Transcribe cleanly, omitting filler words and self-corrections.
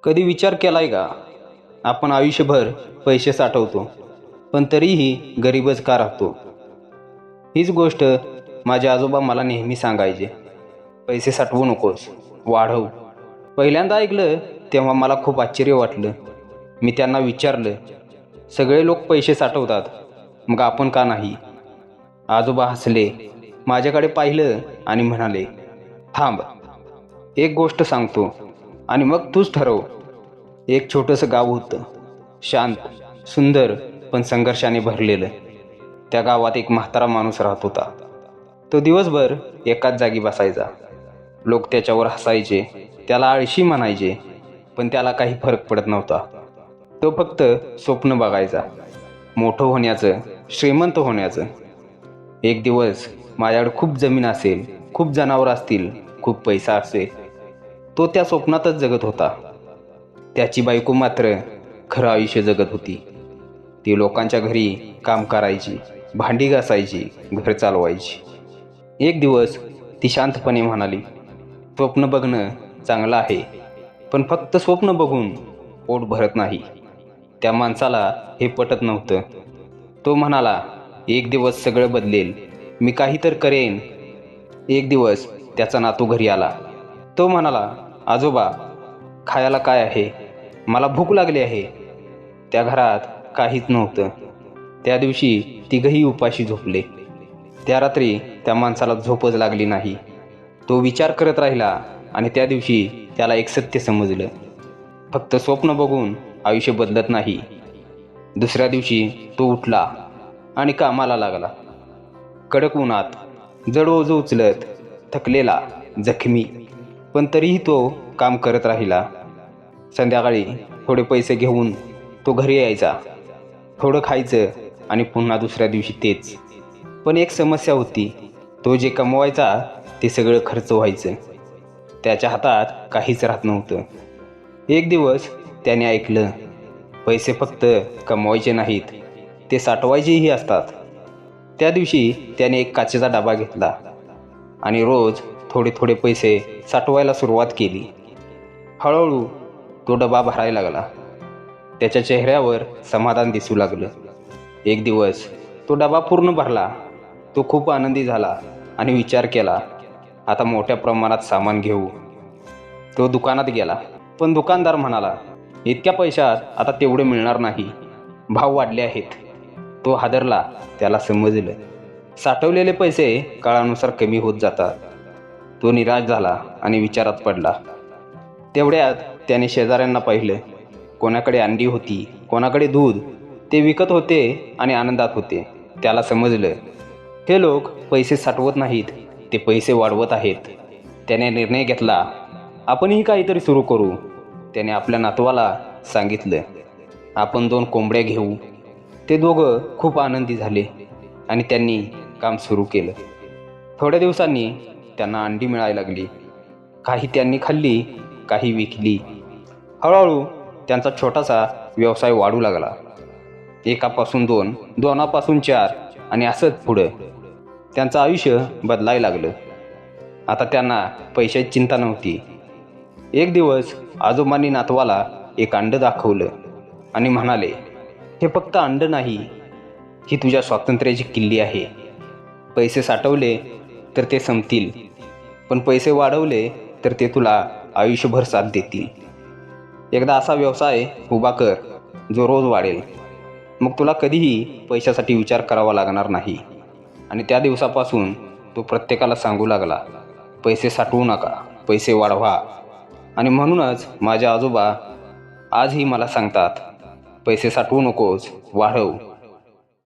कधी विचार केलाय का आपण आयुष्यभर पैसे साठवतो पण तरीही गरीबच का राहतो? हीच गोष्ट माझे आजोबा मला नेहमी सांगायचे, पैसे साठवू नकोस, वाढव. पहिल्यांदा ऐकलं तेव्हा मला खूप आश्चर्य वाटलं. मी त्यांना विचारलं, सगळे लोक पैसे साठवतात, मग आपण का नाही? आजोबा हसले, माझ्याकडे पाहिलं आणि म्हणाले, थांब, एक गोष्ट सांगतो आणि मग तूच ठरव. एक छोटंसं गाव होतं, शांत, सुंदर, पण संघर्षाने भरलेलं. त्या गावात एक म्हातारा माणूस राहत होता. तो दिवसभर एकाच जागी बसायचा. लोक त्याच्यावर हसायचे, त्याला आळशी म्हणायचे, पण त्याला काही फरक पडत नव्हता. तो फक्त स्वप्न बघायचा, मोठं होण्याचं, श्रीमंत होण्याचं. एक दिवस माझ्याकडे खूप जमीन असेल, खूप जनावरं असतील, खूप पैसा असेल. तो त्या स्वप्नातच जगत होता. त्याची बायको मात्र खरं आयुष्य जगत होती. ती लोकांच्या घरी काम करायची, भांडी घासायची, घर चालवायची. एक दिवस ती शांतपणे म्हणाली, स्वप्न बघणं चांगलं आहे, पण फक्त स्वप्न बघून पोट भरत नाही. त्या माणसाला हे पटत नव्हतं. तो म्हणाला, एक दिवस सगळं बदलेल, मी काही तर करेन. एक दिवस त्याचा नातू घरी आला. तो म्हणाला, आजोबा, खायला काय आहे? मला भूक लागली आहे. त्या घरात काहीच नव्हतं. त्या दिवशी तिघही उपाशी झोपले. त्या रात्री त्या माणसाला झोपच लागली नाही. तो विचार करत राहिला आणि त्या दिवशी त्याला एक सत्य समजलं, फक्त स्वप्न बघून आयुष्य बदलत नाही. दुसऱ्या दिवशी तो उठला आणि कामाला लागला. कडक उन्हात जड ओझं उचलत, थकलेला, जखमी, पण तरीही तो काम करत राहिला. संध्याकाळी थोडे पैसे घेऊन तो घरी यायचा, थोडं खायचं आणि पुन्हा दुसऱ्या दिवशी तेच. पण एक समस्या होती, तो जे कमवायचा ते सगळं खर्च व्हायचं. त्याच्या हातात काहीच राहत नव्हतं. एक दिवस त्याने ऐकलं, पैसे फक्त कमवायचे नाहीत, ते साठवायचेही असतात. त्या दिवशी त्याने एक काचेचा डबा घेतला आणि रोज थोडे थोडे पैसे साठवायला सुरुवात केली. हळूहळू तो डबा भरायला लागला. त्याच्या चेहऱ्यावर समाधान दिसू लागलं. एक दिवस तो डबा पूर्ण भरला. तो खूप आनंदी झाला आणि विचार केला, आता मोठ्या प्रमाणात सामान घेऊ. तो दुकानात गेला, पण दुकानदार म्हणाला, इतक्या पैशात आता तेवढे मिळणार नाही, भाव वाढले आहेत. तो हादरला. त्याला समजलं, साठवलेले पैसे काळानुसार कमी होत जातात. तो निराश झाला आणि विचारात पडला. तेवढ्यात त्याने शेजाऱ्यांना पाहिलं. कोणाकडे अंडी होती, कोणाकडे दूध. ते विकत होते आणि आनंदात होते. त्याला समजलं, हे लोक पैसे साठवत नाहीत, ते पैसे वाढवत आहेत. त्याने निर्णय घेतला, आपणही काहीतरी सुरू करू. त्याने आपल्या नातवाला सांगितलं, आपण 2 कोंबड्या घेऊ. ते दोघं खूप आनंदी झाले आणि त्यांनी काम सुरू केलं. थोड्या दिवसांनी त्यांना अंडी मिळायला लागली. काही त्यांनी खाल्ली, काही विकली. हळूहळू त्यांचा छोटासा व्यवसाय वाढू लागला. 1पासून 2, 2पासून 4 आणि असंच पुढं. त्यांचं आयुष्य बदलायला लागलं. आता त्यांना पैशाची चिंता नव्हती. एक दिवस आजोबांनी नातवाला एक अंडं दाखवलं आणि म्हणाले, हे फक्त अंडं नाही, ही तुझ्या स्वातंत्र्याची किल्ली आहे. पैसे साठवले तर ते संपतील, पण पैसे वाढवले तर ते तुला आयुष्यभर साथ देतील. एकदा असा व्यवसाय उभा कर जो रोज वाढेल, मग तुला कधीही पैशासाठी विचार करावा लागणार नाही. आणि त्या दिवसापासून तो प्रत्येकाला सांगू लागला, पैसे साठवू नका, पैसे वाढवा. आणि म्हणूनच माझे आजोबा आजही मला सांगतात, पैसे साठवू नकोस, वाढव.